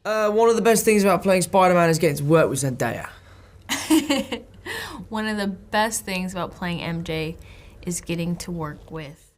One of the best things about playing Spider-Man is getting to work with Zendaya. One of the best things about playing MJ is getting to work with.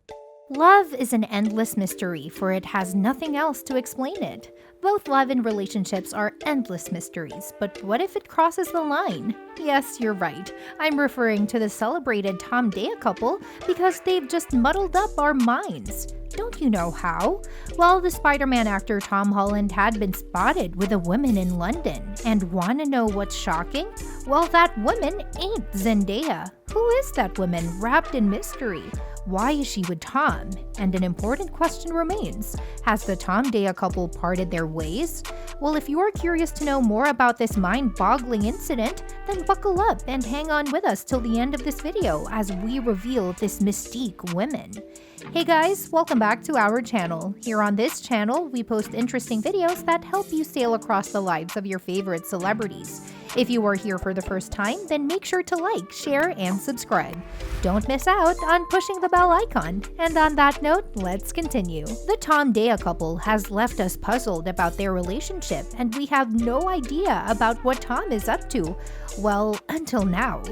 Love is an endless mystery, for it has nothing else to explain it. Both love and relationships are endless mysteries, but what if it crosses the line? Yes, you're right. I'm referring to the celebrated Tomdaya couple because they've just muddled up our minds. Don't you know how? Well, the Spider-Man actor Tom Holland had been spotted with a woman in London. And wanna know what's shocking? Well, that woman ain't Zendaya. Who is that woman wrapped in mystery? Why is she with Tom? And an important question remains. Has the Tomdaya couple parted their ways? Well, if you're curious to know more about this mind-boggling incident, then buckle up and hang on with us till the end of this video as we reveal this mystique woman. Hey guys, welcome back to our channel. Here on this channel, we post interesting videos that help you sail across the lives of your favorite celebrities. If you are here for the first time, then make sure to like, share, and subscribe. Don't miss out on pushing the bell icon. And on that note, let's continue. The Tomdaya couple has left us puzzled about their relationship, and we have no idea about what Tom is up to. Well, until now.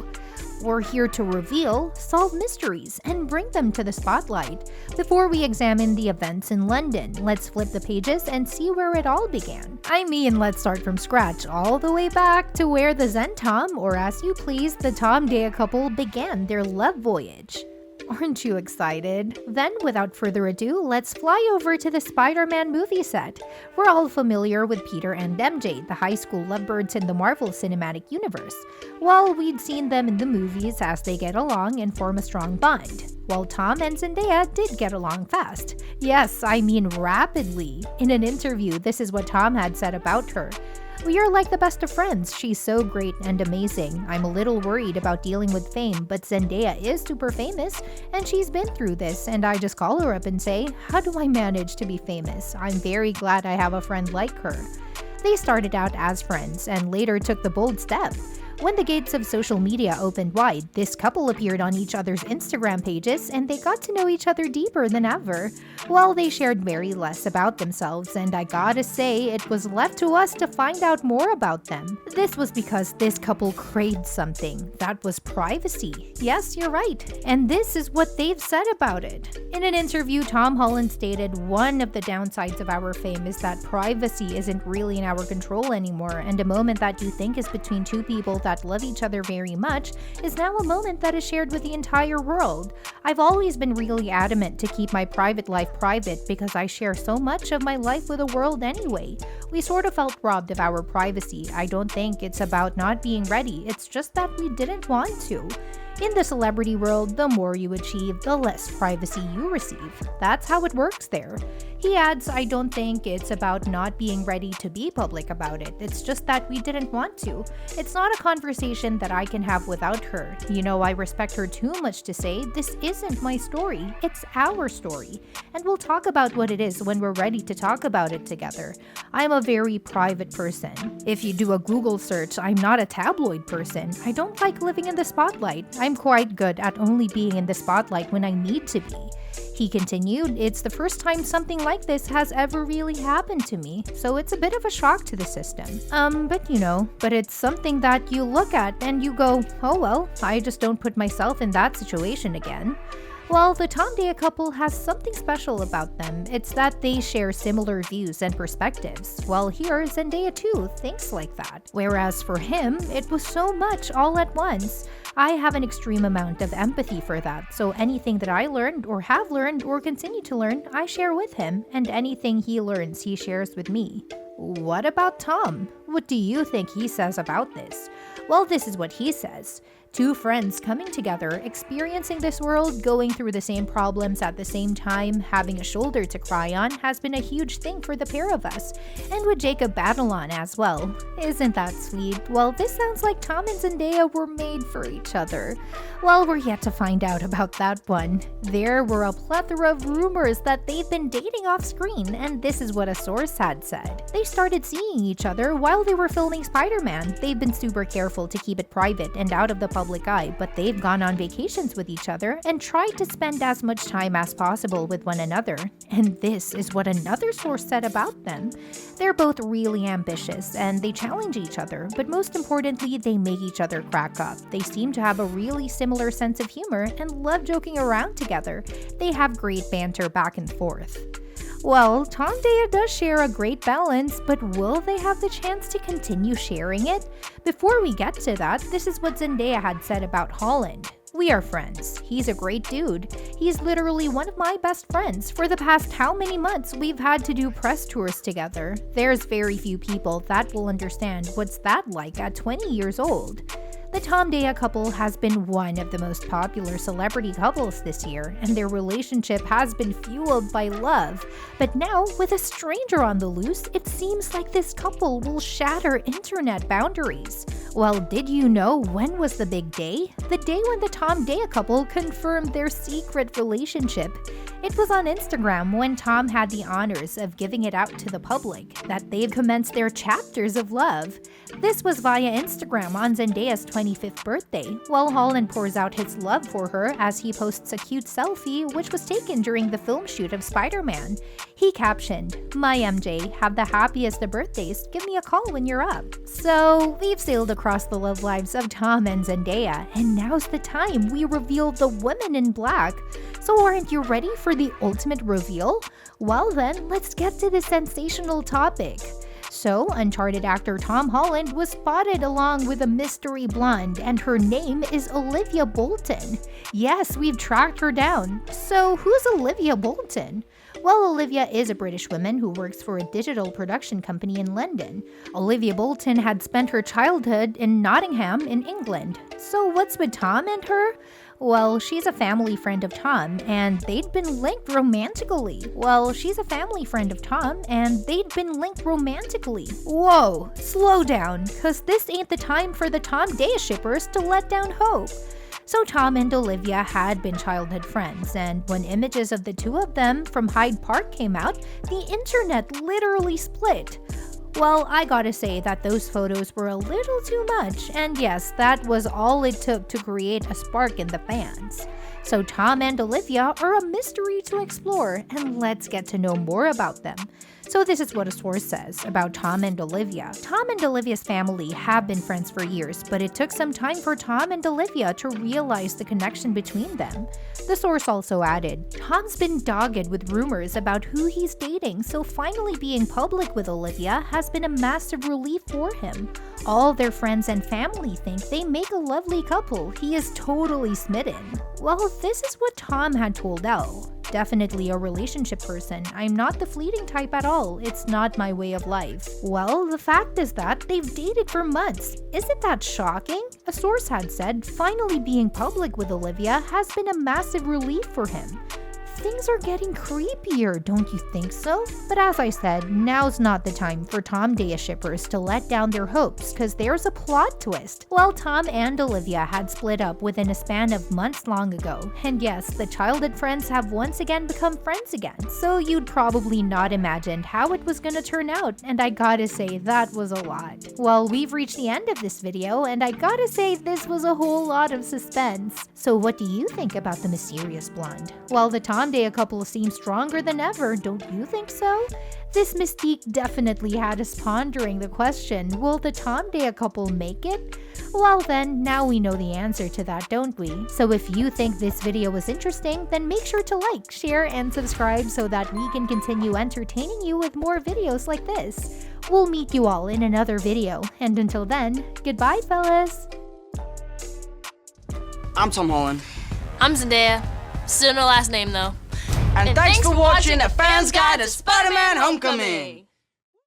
We're here to reveal, solve mysteries, and bring them to the spotlight. Before we examine the events in London, let's flip the pages and see where it all began. I mean, let's start from scratch, all the way back to where the Zen Tom, or as you please, the Tomdaya couple began their love voyage. Aren't you excited? Then, without further ado, let's fly over to the Spider-Man movie set. We're all familiar with Peter and MJ, the high school lovebirds in the Marvel Cinematic Universe. Well, we'd seen them in the movies as they get along and form a strong bond. While Tom and Zendaya did get along fast. Yes, I mean rapidly. In an interview, this is what Tom had said about her. "We are like the best of friends. She's so great and amazing. I'm a little worried about dealing with fame, but Zendaya is super famous, and she's been through this, and I just call her up and say, how do I manage to be famous? I'm very glad I have a friend like her." They started out as friends, and later took the bold step. When the gates of social media opened wide, this couple appeared on each other's Instagram pages, and they got to know each other deeper than ever. Well, they shared very less about themselves, and I gotta say, it was left to us to find out more about them. This was because this couple craved something. That was privacy. Yes, you're right. And this is what they've said about it. In an interview, Tom Holland stated, "One of the downsides of our fame is that privacy isn't really in our control anymore, and a moment that you think is between two people that love each other very much is now a moment that is shared with the entire world. I've always been really adamant to keep my private life private because I share so much of my life with the world anyway. We sort of felt robbed of our privacy. I don't think it's about not being ready, it's just that we didn't want to. In the celebrity world, the more you achieve, the less privacy you receive. That's how it works there." He adds, "I don't think it's about not being ready to be public about it. It's just that we didn't want to. It's not a conversation that I can have without her. You know, I respect her too much to say, this isn't my story, it's our story. And we'll talk about what it is when we're ready to talk about it together. I'm a very private person. If you do a Google search, I'm not a tabloid person. I don't like living in the spotlight. I'm quite good at only being in the spotlight when I need to be." He continued, "It's the first time something like this has ever really happened to me, so it's a bit of a shock to the system. But it's something that you look at and you go, oh well, I just don't put myself in that situation again." Well, the Tomdaya couple has something special about them. It's that they share similar views and perspectives. Well, here, Zendaya too thinks like that. Whereas for him, it was so much all at once. I have an extreme amount of empathy for that, so anything that I learned or have learned or continue to learn, I share with him, and anything he learns, he shares with me. What about Tom? What do you think he says about this? Well, this is what he says. Two friends coming together, experiencing this world, going through the same problems at the same time, having a shoulder to cry on has been a huge thing for the pair of us, and with Jacob Batalon as well. Isn't that sweet? Well, this sounds like Tom and Zendaya were made for each other. Well, we're yet to find out about that one. There were a plethora of rumors that they've been dating off screen, and this is what a source had said. They started seeing each other while they were filming Spider-Man. They've been super careful to keep it private and out of the public public eye, but they've gone on vacations with each other and tried to spend as much time as possible with one another. And this is what another source said about them. They're both really ambitious and they challenge each other, but most importantly, they make each other crack up. They seem to have a really similar sense of humor and love joking around together. They have great banter back and forth. Well, Tomdaya does share a great balance, but will they have the chance to continue sharing it? Before we get to that, this is what Zendaya had said about Holland. "We are friends. He's a great dude. He's literally one of my best friends. For the past how many months we've had to do press tours together. There's very few people that will understand what's that like at 20 years old." The Tomdaya couple has been one of the most popular celebrity couples this year, and their relationship has been fueled by love. But now, with a stranger on the loose, it seems like this couple will shatter internet boundaries. Well, did you know when was the big day? The day when the Tomdaya couple confirmed their secret relationship. It was on Instagram when Tom had the honors of giving it out to the public that they've commenced their chapters of love. This was via Instagram on Zendaya's 25th birthday, while Holland pours out his love for her as he posts a cute selfie which was taken during the film shoot of Spider-Man. He captioned, "My MJ, have the happiest of birthdays, give me a call when you're up." So, we've sailed across the love lives of Tom and Zendaya, and now's the time we reveal the women in black. So aren't you ready for the ultimate reveal? Well then, let's get to the sensational topic. So, Uncharted actor Tom Holland was spotted along with a mystery blonde, and her name is Olivia Bolton. Yes, we've tracked her down. So, who's Olivia Bolton? Well, Olivia is a British woman who works for a digital production company in London. Olivia Bolton had spent her childhood in Nottingham in England. So what's with Tom and her? Well, she's a family friend of Tom, and they'd been linked romantically. Whoa, slow down, cause this ain't the time for the Tomdaya shippers to let down hope. So Tom and Olivia had been childhood friends, and when images of the two of them from Hyde Park came out, the internet literally split. Well, I gotta say that those photos were a little too much, and yes, that was all it took to create a spark in the fans. So Tom and Olivia are a mystery to explore, and let's get to know more about them. So this is what a source says about Tom and Olivia. Tom and Olivia's family have been friends for years, but it took some time for Tom and Olivia to realize the connection between them. The source also added, Tom's been dogged with rumors about who he's dating, so finally being public with Olivia has been a massive relief for him. All their friends and family think they make a lovely couple. He is totally smitten. Well, this is what Tom had told Elle. Definitely a relationship person. I'm not the fleeting type at all. It's not my way of life. Well, the fact is that they've dated for months. Isn't that shocking? A source had said finally being public with Olivia has been a massive relief for him. Things are getting creepier, don't you think so? But as I said, now's not the time for Tomdaya shippers to let down their hopes, cause there's a plot twist. Well, Tom and Olivia had split up within a span of months long ago, and yes, the childhood friends have once again become friends again, so you'd probably not imagined how it was gonna turn out, and I gotta say, that was a lot. Well, we've reached the end of this video, and I gotta say, this was a whole lot of suspense. So what do you think about the mysterious blonde? Well, the Tomdaya couple seems stronger than ever, don't you think so? This mystique definitely had us pondering the question, will the Tomdaya couple make it? Well then, now we know the answer to that, don't we? So if you think this video was interesting, then make sure to like, share, and subscribe so that we can continue entertaining you with more videos like this. We'll meet you all in another video, and until then, goodbye fellas! I'm Tom Holland. I'm Zendaya. Still no last name though. And thanks for watching A Fan's Guide to Spider-Man Homecoming!